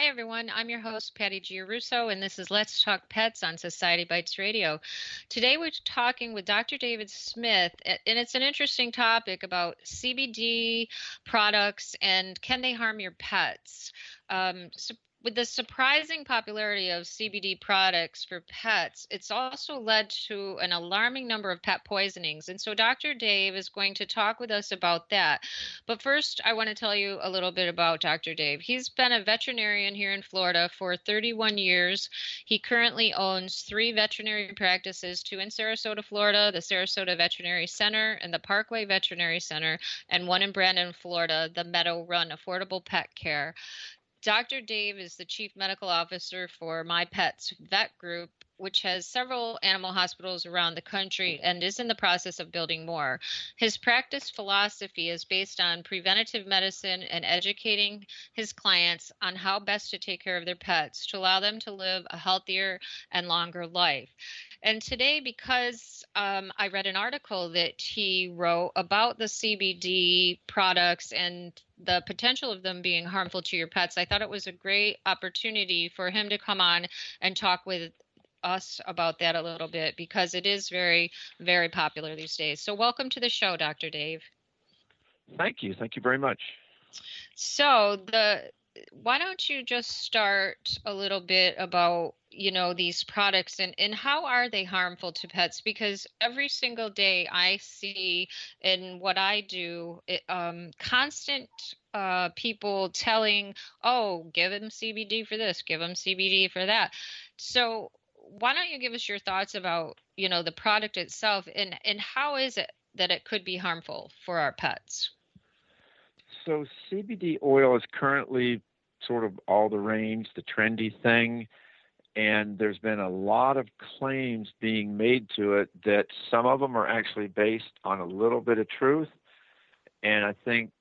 Hi, everyone. I'm your host, Patty Giarrusso, and this is Let's Talk Pets on Society Bites Radio. Today, we're talking with Dr. David Smith, and it's an interesting topic about CBD products and can they harm your pets? With the surprising popularity of CBD products for pets, it's also led to an alarming number of pet poisonings. And so, Dr. Dave is going to talk with us about that. But first, I want to tell you a little bit about Dr. Dave. He's been a veterinarian here in Florida for 31 years. He currently owns 3 veterinary practices, 2 in Sarasota, Florida, the Sarasota Veterinary Center and the Parkway Veterinary Center, and 1 in Brandon, Florida, the Meadow Run Affordable Pet Care. Dr. Dave is the Chief Medical Officer for My Pets Vet Group, which has several animal hospitals around the country and is in the process of building more. His practice philosophy is based on preventative medicine and educating his clients on how best to take care of their pets to allow them to live a healthier and longer life. And today, because I read an article that he wrote about the CBD products and the potential of them being harmful to your pets, I thought it was a great opportunity for him to come on and talk with us about that a little bit because it is very, very popular these days. So welcome to the show, Dr. Dave. Thank you. Thank you very much. So why don't you just start a little bit about, these products and how are they harmful to pets? Because every single day I see in what I do, constant people telling, oh, give them CBD for this, give them CBD for that. So why don't you give us your thoughts about, the product itself and how is it that it could be harmful for our pets? So CBD oil is currently sort of all the rage, the trendy thing, and there's been a lot of claims being made to it that some of them are actually based on a little bit of truth, and I think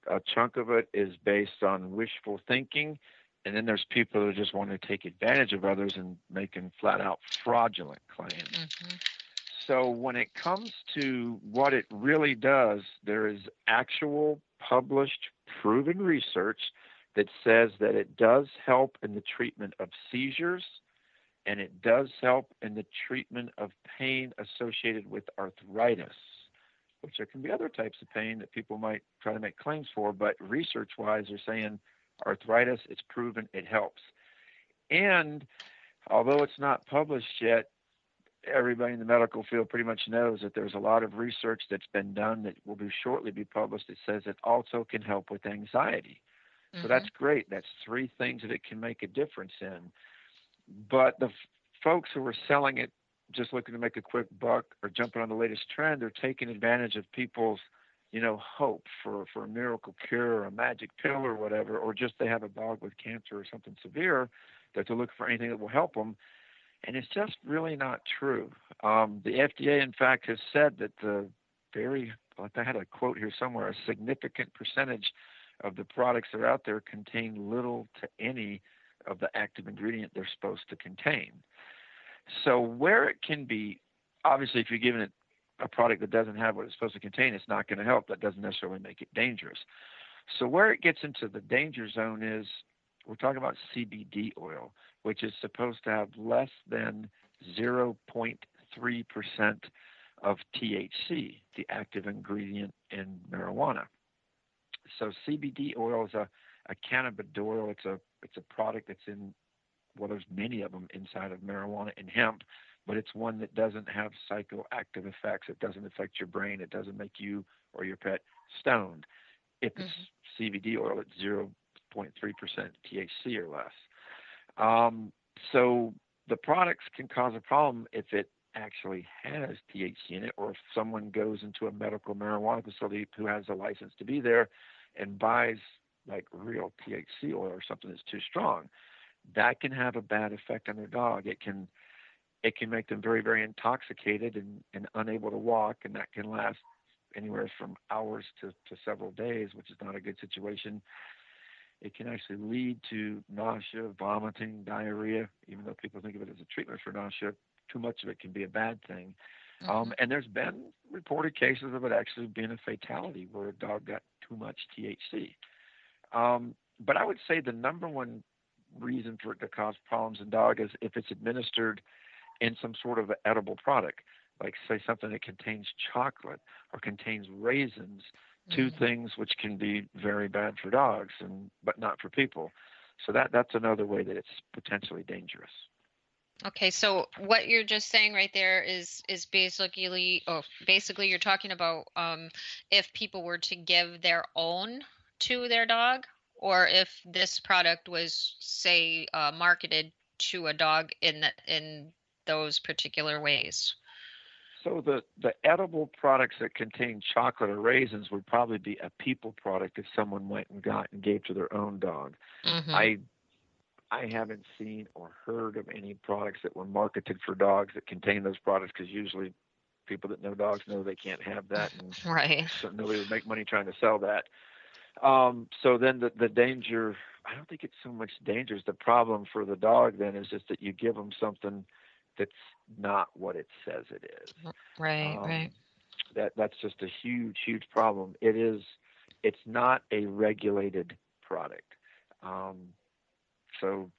a chunk of it is based on wishful thinking, and then there's people who just want to take advantage of others and making flat-out fraudulent claims. Mm-hmm. So when it comes to what it really does, there is actual published, proven research that says that it does help in the treatment of seizures and it does help in the treatment of pain associated with arthritis, which there can be other types of pain that people might try to make claims for, but research-wise, they're saying arthritis, it's proven it helps. And although it's not published yet, everybody in the medical field pretty much knows that there's a lot of research that's been done that will shortly be published that says it also can help with anxiety. Mm-hmm. So that's great. That's 3 things that it can make a difference in. But the folks who are selling it just looking to make a quick buck or jumping on the latest trend, they're taking advantage of people's, hope for a miracle cure or a magic pill or whatever, or just they have a dog with cancer or something severe that they're looking for anything that will help them. And it's just really not true. The FDA, in fact, has said that I had a quote here somewhere, a significant percentage of the products that are out there contain little to any of the active ingredient they're supposed to contain. So where it can be, obviously, if you're giving it a product that doesn't have what it's supposed to contain, it's not going to help. That doesn't necessarily make it dangerous. So where it gets into the danger zone is we're talking about CBD oil, which is supposed to have less than 0.3% of THC, the active ingredient in marijuana. So CBD oil is a cannabidiol. It's a product that's in, well, there's many of them inside of marijuana and hemp, but it's one that doesn't have psychoactive effects. It doesn't affect your brain. It doesn't make you or your pet stoned. If it's CBD oil, it's 0.3% THC or less. So the products can cause a problem if it actually has THC in it, or if someone goes into a medical marijuana facility who has a license to be there and buys like real THC oil or something that's too strong. That can have a bad effect on their dog. It can make them very, very intoxicated and unable to walk, and that can last anywhere from hours to several days, which is not a good situation. It can actually lead to nausea, vomiting, diarrhea, even though people think of it as a treatment for nausea. Too much of it can be a bad thing. Mm-hmm. And there's been reported cases of it actually being a fatality where a dog got too much THC. But I would say the number one reason for it to cause problems in dog is if it's administered in some sort of edible product, like say something that contains chocolate or contains raisins, two things which can be very bad for dogs but not for people. So that's another way that it's potentially dangerous. Okay, so what you're just saying right there is basically you're talking about if people were to give their own to their dog, or if this product was, say, marketed to a dog in those particular ways. So the edible products that contain chocolate or raisins would probably be a people product if someone went and got and gave to their own dog. I haven't seen or heard of any products that were marketed for dogs that contain those products, because usually people that know dogs know they can't have that, and right. So nobody would make money trying to sell that. So then the danger, I don't think it's so much danger. The problem for the dog then is just that you give them something that's not what it says it is. Right. That's just a huge problem. It's not a regulated product. So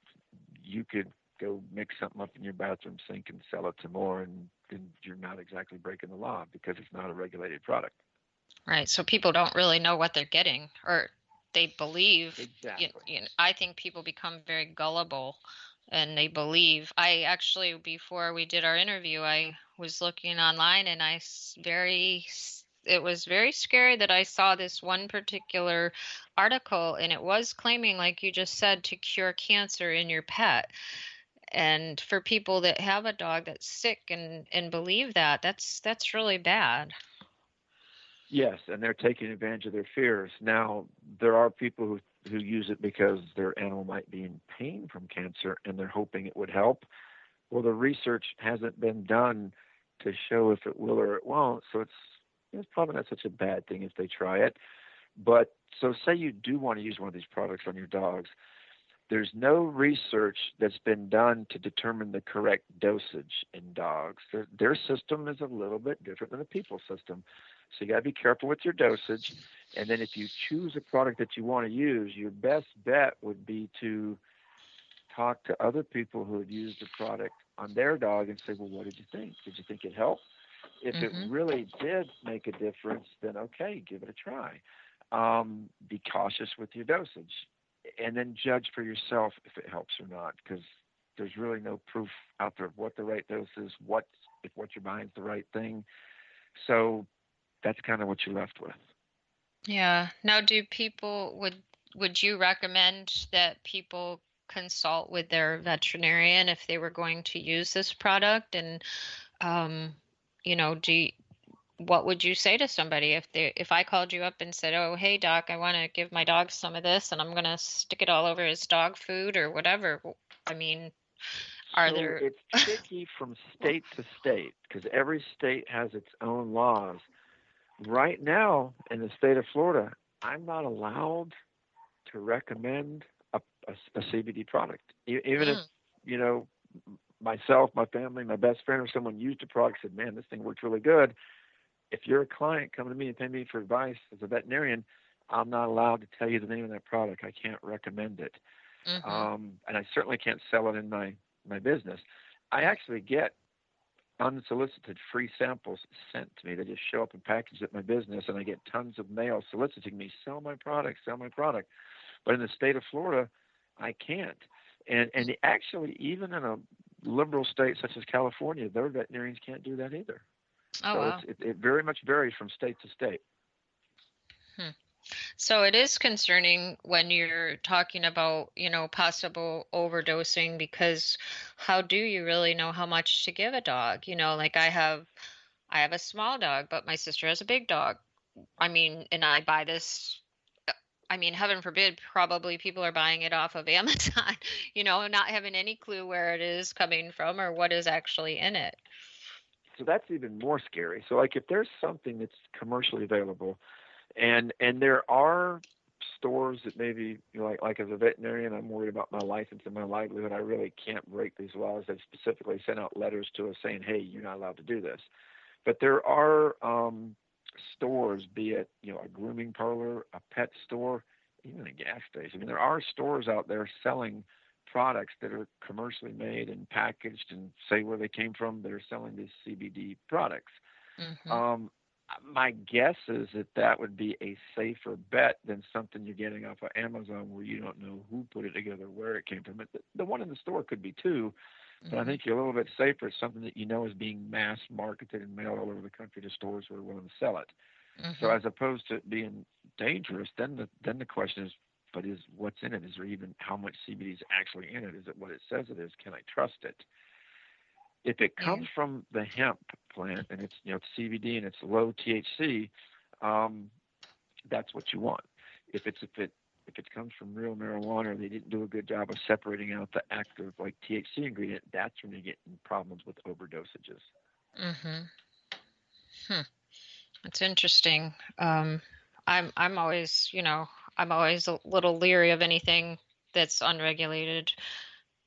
you could go mix something up in your bathroom sink and sell it to more, and you're not exactly breaking the law because it's not a regulated product. Right. So people don't really know what they're getting, or they believe. Exactly. I think people become very gullible, and they believe. I actually, before we did our interview, I was looking online, and it was very scary that I saw this one particular article, and it was claiming, like you just said, to cure cancer in your pet. And for people that have a dog that's sick and believe that's really bad. Yes, and they're taking advantage of their fears. Now, there are people who use it because their animal might be in pain from cancer and they're hoping it would help. Well, the research hasn't been done to show if it will or it won't, so it's probably not such a bad thing if they try it. But so say you do want to use one of these products on your dogs, there's no research that's been done to determine the correct dosage in dogs. Their system is a little bit different than a people system. So you got to be careful with your dosage. And then if you choose a product that you want to use, your best bet would be to talk to other people who had used the product on their dog and say, well, what did you think? Did you think it helped? If it really did make a difference, then okay, give it a try. Be cautious with your dosage, and then judge for yourself if it helps or not, because there's really no proof out there of what the right dose is, if what you're buying is the right thing. So that's kind of what you're left with. Yeah. Now, would you recommend that people consult with their veterinarian if they were going to use this product? And you know, what would you say to somebody if I called you up and said, "Oh, hey doc, I want to give my dog some of this and I'm going to stick it all over his dog food or whatever." I mean, It's tricky from state to state because every state has its own laws. Right now in the state of Florida, I'm not allowed to recommend a CBD product. Even if, myself, my family, my best friend, or someone used a product and said, man, this thing works really good. If you're a client coming to me and paying me for advice as a veterinarian, I'm not allowed to tell you the name of that product. I can't recommend it. And I certainly can't sell it in my business. I actually get unsolicited free samples sent to me. They just show up in packages at my business, and I get tons of mail soliciting me, sell my product. But in the state of Florida, I can't. And actually, even in a liberal state such as California, their veterinarians can't do that either. Oh, so wow. it very much varies from state to state. So it is concerning when you're talking about, possible overdosing, because how do you really know how much to give a dog? Like I have a small dog, but my sister has a big dog. I mean, and I buy this, I mean, heaven forbid, probably people are buying it off of Amazon, not having any clue where it is coming from or what is actually in it. So that's even more scary. So like if there's something that's commercially available, and there are stores that maybe, like as a veterinarian, I'm worried about my license and my livelihood. I really can't break these laws. They specifically sent out letters to us saying, hey, you're not allowed to do this. But there are stores, be it, a grooming parlor, a pet store, even a gas station. I mean, there are stores out there selling products that are commercially made and packaged and say where they came from that are selling these CBD products. Mm-hmm. My guess is that that would be a safer bet than something you're getting off of Amazon where you don't know who put it together, where it came from. The one in the store could be too, but I Mm-hmm. think you're a little bit safer. It's something that you know is being mass marketed and mailed all over the country to stores who are willing to sell it. So Mm-hmm. as opposed to it being dangerous, then the question is, but is what's in it? Is there even how much CBD is actually in it? Is it what it says it is? Can I trust it? If it Yeah. comes from the hemp plant and it's it's CBD and it's low THC, um, that's what you want. If it comes from real marijuana or they didn't do a good job of separating out the active like THC ingredient, that's when you get in problems with overdosages. Mm-hmm. Hmm. It's interesting. I'm always, I'm always a little leery of anything that's unregulated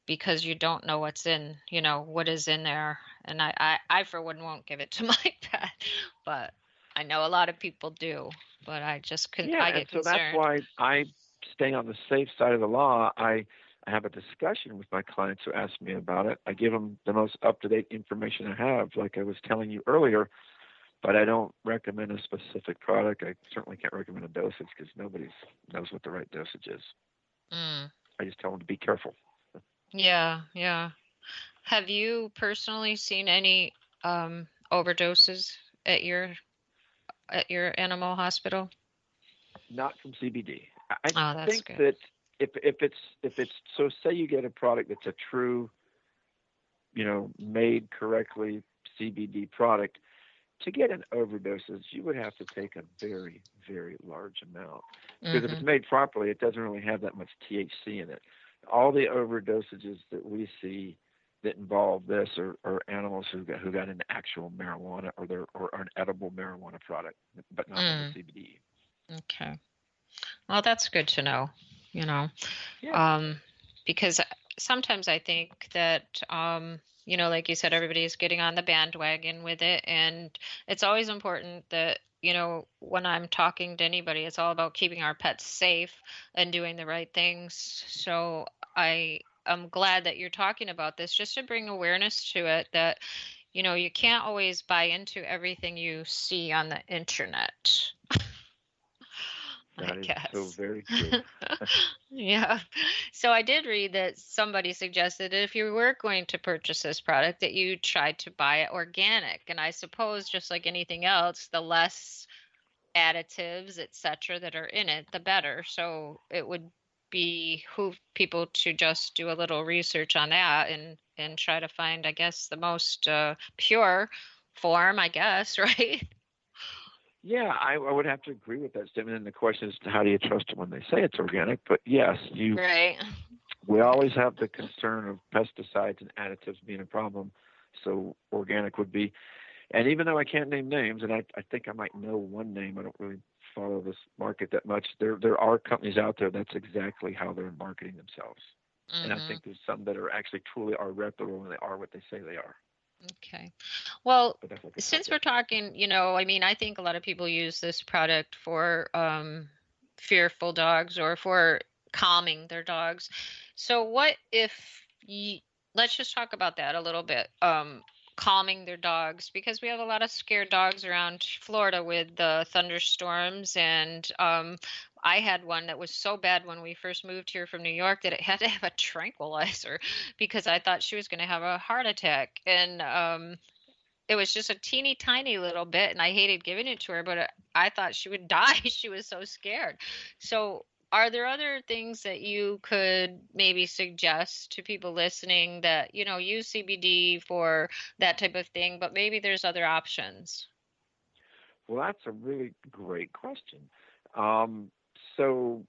because you don't know what's in, what is in there. And I for one won't give it to my pet, but I know a lot of people do. But Yeah, I and get so that's concerned. why I stay on the safe side of the law. I have a discussion with my clients who ask me about it. I give them the most up-to-date information I have, like I was telling you earlier, but I don't recommend a specific product. I certainly can't recommend a dosage because nobody knows what the right dosage is. Mm. I just tell them to be careful. Yeah, yeah. Have you personally seen any overdoses at your animal hospital? Not from CBD. I Oh, that's think good. that if it's so, say you get a product that's a true, made correctly CBD product, to get an overdoses, you would have to take a very, very large amount. Because if it's Mhm. made properly, it doesn't really have that much THC in it. All the overdosages that we see that involve this are animals who got into actual marijuana or an edible marijuana product, but not with the Mm. CBD. Okay. Well, that's good to know, you know, Yeah, um, because sometimes I think that, like you said, everybody's getting on the bandwagon with it. And it's always important that, when I'm talking to anybody, it's all about keeping our pets safe and doing the right things. So I'm glad that you're talking about this just to bring awareness to it that, you can't always buy into everything you see on the internet. I that is so guess. very true. Yeah. So I did read that somebody suggested that if you were going to purchase this product, that you tried to buy it organic. And I suppose just like anything else, the less additives, etc., that are in it, the better. So it would behoove people to just do a little research on that and try to find, I guess, the most pure form, I guess, right? Yeah, I would have to agree with that statement. And the question is, how do you trust it when they say it's organic? But yes, Right. we Right. always have the concern of pesticides and additives being a problem. So organic would be, and even though I can't name names, and I think I might know one name, I don't really follow this market that much. There are companies out there that's exactly how they're marketing themselves, and I Mm-hmm. think there's some that are actually truly are reputable and they are what they say they are. Okay. Well, But that's like a since we're subject. talking, I mean, I think a lot of people use this product for fearful dogs or for calming their dogs. So what if you, let's just talk about that a little bit. Calming their dogs because we have a lot of scared dogs around Florida with the thunderstorms and I had one that was so bad when we first moved here from New York that it had to have a tranquilizer because I thought she was going to have a heart attack. And it was just a teeny tiny little bit, and I hated giving it to her, but I thought she would die. She was so scared. So, are there other things that you could maybe suggest to people listening that, use CBD for that type of thing, but maybe there's other options? Well, that's a really great question. Um, so